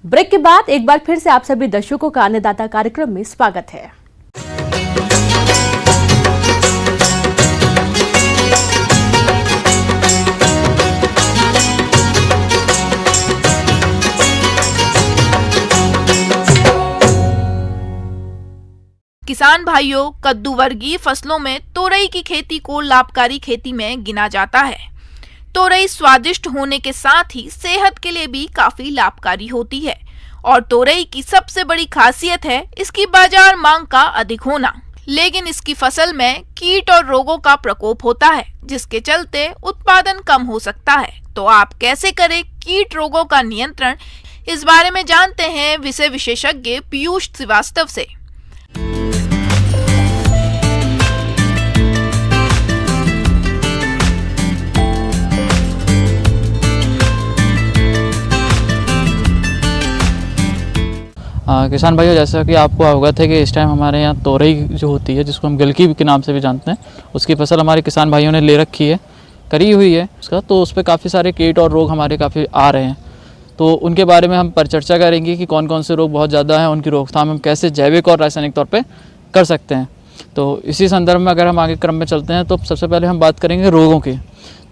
Break के बाद एक बार फिर से आप सभी दर्शकों का अन्नदाता कार्यक्रम में स्वागत है। किसान भाइयों, कद्दू वर्गीय फसलों में तोरई की खेती को लाभकारी खेती में गिना जाता है। तोरई स्वादिष्ट होने के साथ ही सेहत के लिए भी काफी लाभकारी होती है और तोरई की सबसे बड़ी खासियत है इसकी बाजार मांग का अधिक होना। लेकिन इसकी फसल में कीट और रोगों का प्रकोप होता है, जिसके चलते उत्पादन कम हो सकता है। तो आप कैसे करें कीट रोगों का नियंत्रण, इस बारे में जानते हैं विषय विशेषज्ञ पीयूष श्रीवास्तव से। किसान भाइयों, जैसा कि आपको अवगत है कि इस टाइम हमारे यहाँ तोरई जो होती है, जिसको हम गिलकी के नाम से भी जानते हैं, उसकी फसल हमारे किसान भाइयों ने ले रखी है, करी हुई है उसका। तो उस पर काफ़ी सारे कीट और रोग हमारे काफ़ी आ रहे हैं, तो उनके बारे में हम परिचर्चा करेंगे कि कौन कौन से रोग बहुत ज़्यादा हैं, उनकी रोकथाम हम कैसे जैविक और रासायनिक तौर पर कर सकते हैं। तो इसी संदर्भ में अगर हम आगे क्रम में चलते हैं तो सबसे पहले हम बात करेंगे रोगों की।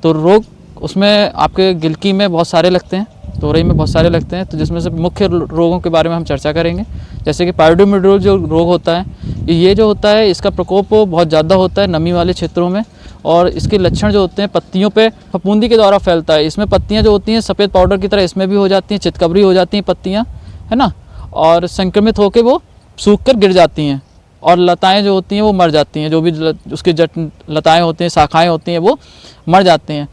तो रोग उसमें आपके गिलकी में बहुत सारे लगते हैं, तोरई में बहुत सारे लगते हैं, तो जिसमें से मुख्य रोगों के बारे में हम चर्चा करेंगे। जैसे कि पायडोमिड्रोल जो रोग होता है, ये जो होता है इसका प्रकोप बहुत ज़्यादा होता है नमी वाले क्षेत्रों में, और इसके लक्षण जो होते हैं पत्तियों पे फफूंदी के द्वारा फैलता है। इसमें पत्तियां जो होती हैं सफ़ेद पाउडर की तरह इसमें भी हो जाती हैं, चितकबरी हो जाती हैं पत्तियाँ, है ना, और संक्रमित होकर वो सूख कर गिर जाती हैं और लताएँ जो होती हैं वो मर जाती हैं। जो भी उसके लताएँ होती हैं, शाखाएँ होती हैं, वो मर जाती हैं।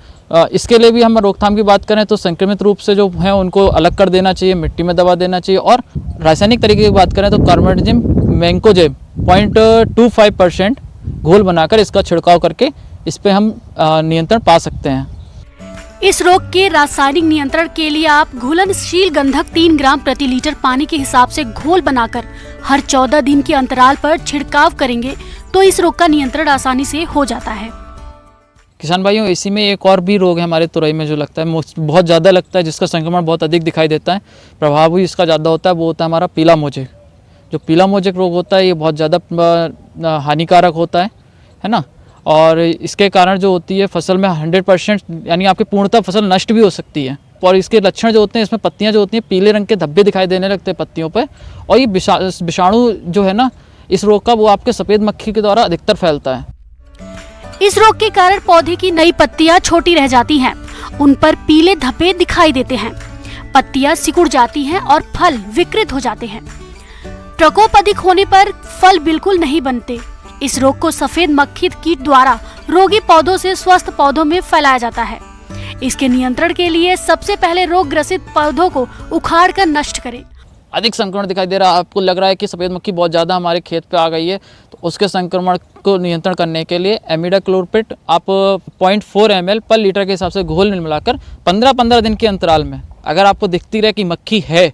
इसके लिए भी हम रोकथाम की बात करें तो संक्रमित रूप से जो हैं उनको अलग कर देना चाहिए, मिट्टी में दबा देना चाहिए। और रासायनिक तरीके की बात करें तो कार्बेंडाजिम मैंकोजेब 0.25% घोल बनाकर इसका छिड़काव करके इस पे हम नियंत्रण पा सकते हैं। इस रोग के रासायनिक नियंत्रण के लिए आप घुलनशील गंधक 3 ग्राम प्रति लीटर पानी के हिसाब से घोल बनाकर हर 14 दिन के अंतराल पर छिड़काव करेंगे तो इस रोग का नियंत्रण आसानी से हो जाता है। किसान भाइयों, इसी में एक और भी रोग है हमारे तोरई में जो लगता है, बहुत ज़्यादा लगता है, जिसका संक्रमण बहुत अधिक दिखाई देता है, प्रभाव भी इसका ज़्यादा होता है, वो होता है हमारा पीला मोजेक। जो पीला मोजेक रोग होता है ये बहुत ज़्यादा हानिकारक होता है ना, और इसके कारण जो होती है फसल में 100% यानी आपकी पूर्णतः फसल नष्ट भी हो सकती है। और इसके लक्षण जो होते हैं, इसमें पत्तियाँ जो होती हैं पीले रंग के धब्बे दिखाई देने लगते हैं पत्तियों पर, और ये विषाणु जो है ना इस रोग का, वो आपके सफ़ेद मक्खी के द्वारा अधिकतर फैलता है। इस रोग के कारण पौधे की नई पत्तियां छोटी रह जाती हैं, उन पर पीले धब्बे दिखाई देते हैं, पत्तियां सिकुड़ जाती हैं और फल विकृत हो जाते हैं। प्रकोप अधिक होने पर फल बिल्कुल नहीं बनते। इस रोग को सफेद मक्खी कीट द्वारा रोगी पौधों से स्वस्थ पौधों में फैलाया जाता है। इसके नियंत्रण के लिए सबसे पहले रोग ग्रसित पौधों को उखाड़ कर नष्ट करें। अधिक संक्रमण दिखाई दे रहा है, आपको लग रहा है कि सफ़ेद मक्खी बहुत ज़्यादा हमारे खेत पे आ गई है, तो उसके संक्रमण को नियंत्रण करने के लिए एमिडाक्लोरपिड आप 0.4 ml पर लीटर के हिसाब से घोल मिलाकर 15-15 दिन के अंतराल में, अगर आपको दिखती रहे कि मक्खी है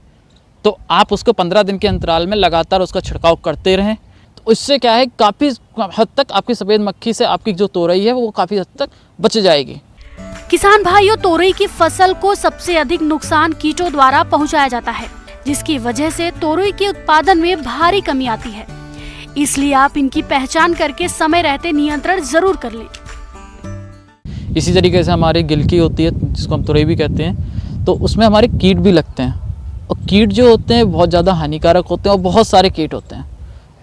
तो आप उसको 15 दिन के अंतराल में लगातार उसका छिड़काव करते रहें। तो इससे क्या है, काफ़ी हद तक आपकी सफ़ेद मक्खी से आपकी जो तोरई है वो काफ़ी हद तक बच जाएगी। किसान भाइयों, तोरई की फसल को सबसे अधिक नुकसान कीटों द्वारा पहुँचाया जाता है, जिसकी वजह से तोरई के उत्पादन में भारी कमी आती है। इसलिए आप इनकी पहचान करके समय रहते नियंत्रण जरूर कर लें। इसी तरीके से हमारी गिलकी होती है, जिसको हम तोरई भी कहते हैं, तो उसमें हमारे कीट भी लगते हैं, और कीट जो होते हैं बहुत ज़्यादा हानिकारक होते हैं और बहुत सारे कीट होते हैं।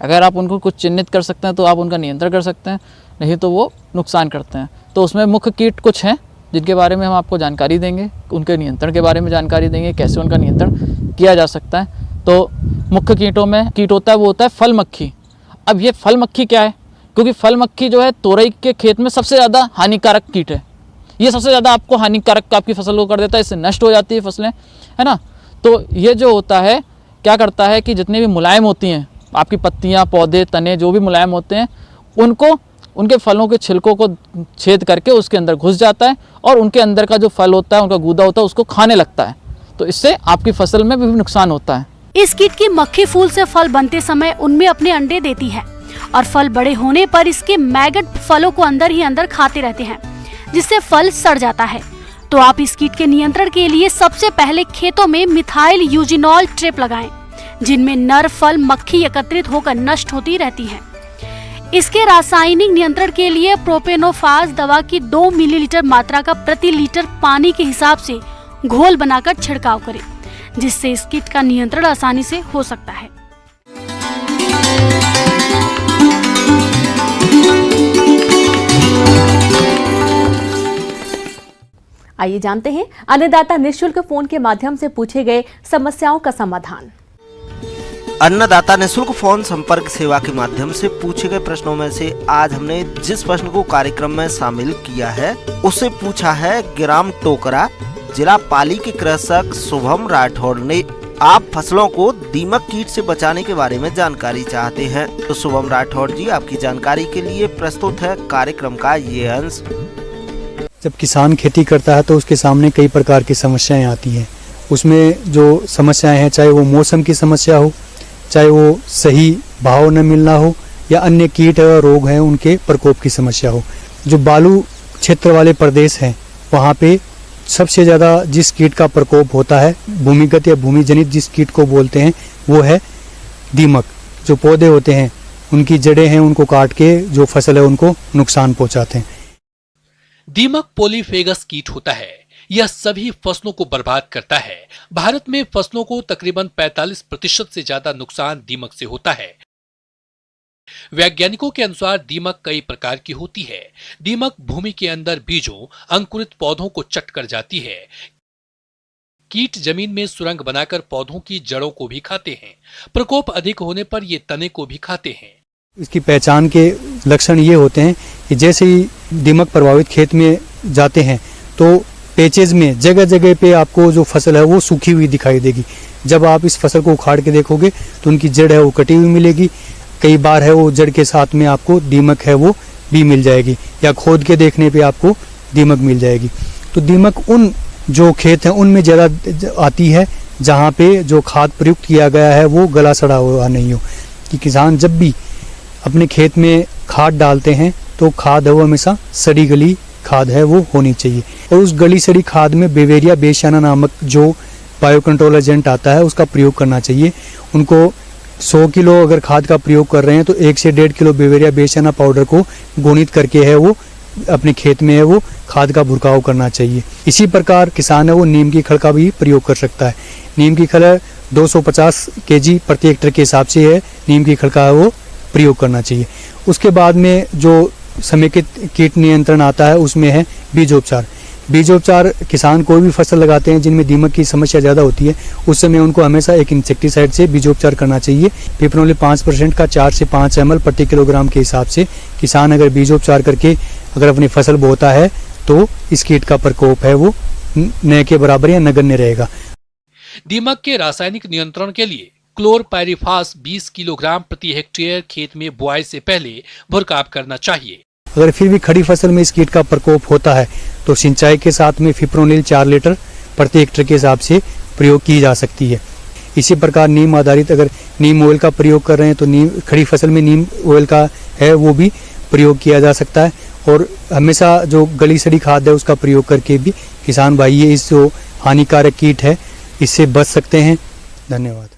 अगर आप उनको कुछ चिन्हित कर सकते हैं तो आप उनका नियंत्रण कर सकते हैं, नहीं तो वो नुकसान करते हैं। तो उसमें मुख्य कीट कुछ हैं जिनके बारे में हम आपको जानकारी देंगे, उनके नियंत्रण के बारे में जानकारी देंगे, कैसे उनका नियंत्रण किया जा सकता है। तो मुख्य कीटों में कीट होता है वो होता है फल मक्खी। अब ये फल मक्खी क्या है, क्योंकि फल मक्खी जो है तोरई के खेत में सबसे ज़्यादा हानिकारक कीट है। ये सबसे ज़्यादा आपको हानिकारक आपकी फसल को कर देता है, इससे नष्ट हो जाती है फसलें, है ना। तो ये जो होता है क्या करता है कि जितनी भी मुलायम होती हैं आपकी पत्तियाँ, पौधे, तने जो भी मुलायम होते हैं, उनको उनके फलों के छिलकों को छेद करके उसके अंदर घुस जाता है और उनके अंदर का जो फल होता है, उनका गूदा होता है, उसको खाने लगता है। तो इससे आपकी फसल में भी नुकसान होता है। इस कीट की मक्खी फूल से फल बनते समय उनमें अपने अंडे देती है और फल बड़े होने पर इसके मैगट फलों को अंदर ही अंदर खाते रहते हैं, जिससे फल सड़ जाता है। तो आप इस कीट के नियंत्रण के लिए सबसे पहले खेतों में मिथाइल यूजिनॉल ट्रैप लगाएं, जिनमें नर फल मक्खी एकत्रित होकर नष्ट होती रहती है। इसके रासायनिक नियंत्रण के लिए प्रोपेनोफास दवा की 2 मिलीलीटर मात्रा का प्रति लीटर पानी के हिसाब से घोल बनाकर छिड़काव करें, जिससे इस कीट का नियंत्रण आसानी से हो सकता है। आइए जानते हैं अन्नदाता निःशुल्क फोन के माध्यम से पूछे गए समस्याओं का समाधान। अन्नदाता निःशुल्क फोन संपर्क सेवा के माध्यम से पूछे गए प्रश्नों में से आज हमने जिस प्रश्न को कार्यक्रम में शामिल किया है उसे पूछा है ग्राम टोकरा, जिला पाली के कृषक शुभम राठौड़ ने। आप फसलों को दीमक कीट से बचाने के बारे में जानकारी चाहते हैं तो शुभम राठौड़ जी आपकी जानकारी के लिए प्रस्तुत है कार्यक्रम का ये अंश। जब किसान खेती करता है तो उसके सामने कई प्रकार की समस्याएं आती हैं। उसमें जो समस्याएं हैं, चाहे वो मौसम की समस्या हो, चाहे वो सही भाव न मिलना हो, या अन्य कीट और रोग हैं उनके प्रकोप की समस्या हो। जो बालू क्षेत्र वाले प्रदेश हैं वहाँ पे सबसे ज़्यादा जिस कीट का प्रकोप होता है, भूमिगत या भूमि जनित जिस कीट को बोलते हैं, वो है दीमक। जो पौधे होते हैं उनकी जड़ें हैं उनको काट के जो फसल है उनको नुकसान पहुँचाते हैं। दीमक पॉलीफेगस कीट होता है। यह सभी फसलों को बर्बाद करता है। भारत में फसलों को तकरीबन 45% से ज्यादा नुकसान दीमक से होता है। वैज्ञानिकों के अनुसार दीमक कई प्रकार की होती है। दीमक भूमि के अंदर बीजों, अंकुरित पौधों को चट कर जाती है। कीट जमीन में सुरंग बनाकर पौधों की जड़ों को भी खाते हैं। प्रकोप अधिक होने पर ये तने को भी खाते हैं। इसकी पहचान के लक्षण ये होते हैं कि जैसे ही दीमक प्रभावित खेत में जाते हैं तो पेचेज में जगह जगह पे आपको जो फसल है वो सूखी हुई दिखाई देगी। जब आप इस फसल को उखाड़ के देखोगे तो उनकी जड़ है वो कटी हुई मिलेगी। कई बार है वो जड़ के साथ में आपको दीमक है वो भी मिल जाएगी, या खोद के देखने पे आपको दीमक मिल जाएगी। तो दीमक उन जो खेत हैं उनमें ज़्यादा आती है जहाँ पे जो खाद प्रयुक्त किया गया है वो गला सड़ा हुआ नहीं हो। कि किसान जब भी अपने खेत में खाद डालते हैं तो खाद है वो हमेशा सड़ी गली खाद है वो होनी चाहिए, और उस गली सड़ी खाद में बेवेरिया बेसियाना नामक जो बायो कंट्रोल एजेंट आता है उसका प्रयोग करना चाहिए। उनको 100 किलो अगर खाद का प्रयोग कर रहे हैं तो 1 से 1.5 किलो बेवेरिया बेसियाना पाउडर को गुणित करके है वो अपने खेत में है वो खाद का भुरकाव करना चाहिए। इसी प्रकार किसान है वो नीम की खल का भी प्रयोग कर सकता है। नीम की खल 250 kg प्रति हेक्टेयर के हिसाब से है नीम की खल का वो प्रयोग करना चाहिए। उसके बाद में जो समेकित कीट नियंत्रण आता है उसमें है बीजोपचार। बीजोपचार किसान कोई भी फसल लगाते हैं जिनमें दीमक की समस्या ज़्यादा होती है उस समय उनको हमेशा एक इंसेक्टिसाइड से बीजोपचार करना चाहिए। पिपरोनिल 5% का 4 से 5 ml प्रति किलोग्राम के हिसाब से किसान अगर बीजोपचार करके अगर अपनी फसल बोता है तो इस कीट का प्रकोप है वो न के बराबर या नगण्य रहेगा। दीमक के रासायनिक नियंत्रण के लिए क्लोरपाइरिफास 20 किलोग्राम प्रति हेक्टेयर खेत में बुआई से पहले भुरकाव करना चाहिए। अगर फिर भी खड़ी फसल में इस कीट का प्रकोप होता है तो सिंचाई के साथ में फिप्रोनिल 4 लीटर प्रति हेक्टेयर के हिसाब से प्रयोग की जा सकती है। इसी प्रकार नीम आधारित अगर नीम ऑयल का प्रयोग कर रहे हैं तो नीम खड़ी फसल में नीम ऑयल का है वो भी प्रयोग किया जा सकता है। और हमेशा जो गली सड़ी खाद है उसका प्रयोग करके भी किसान भाई ये इस जो हानिकारक कीट है इससे बच सकते हैं। धन्यवाद।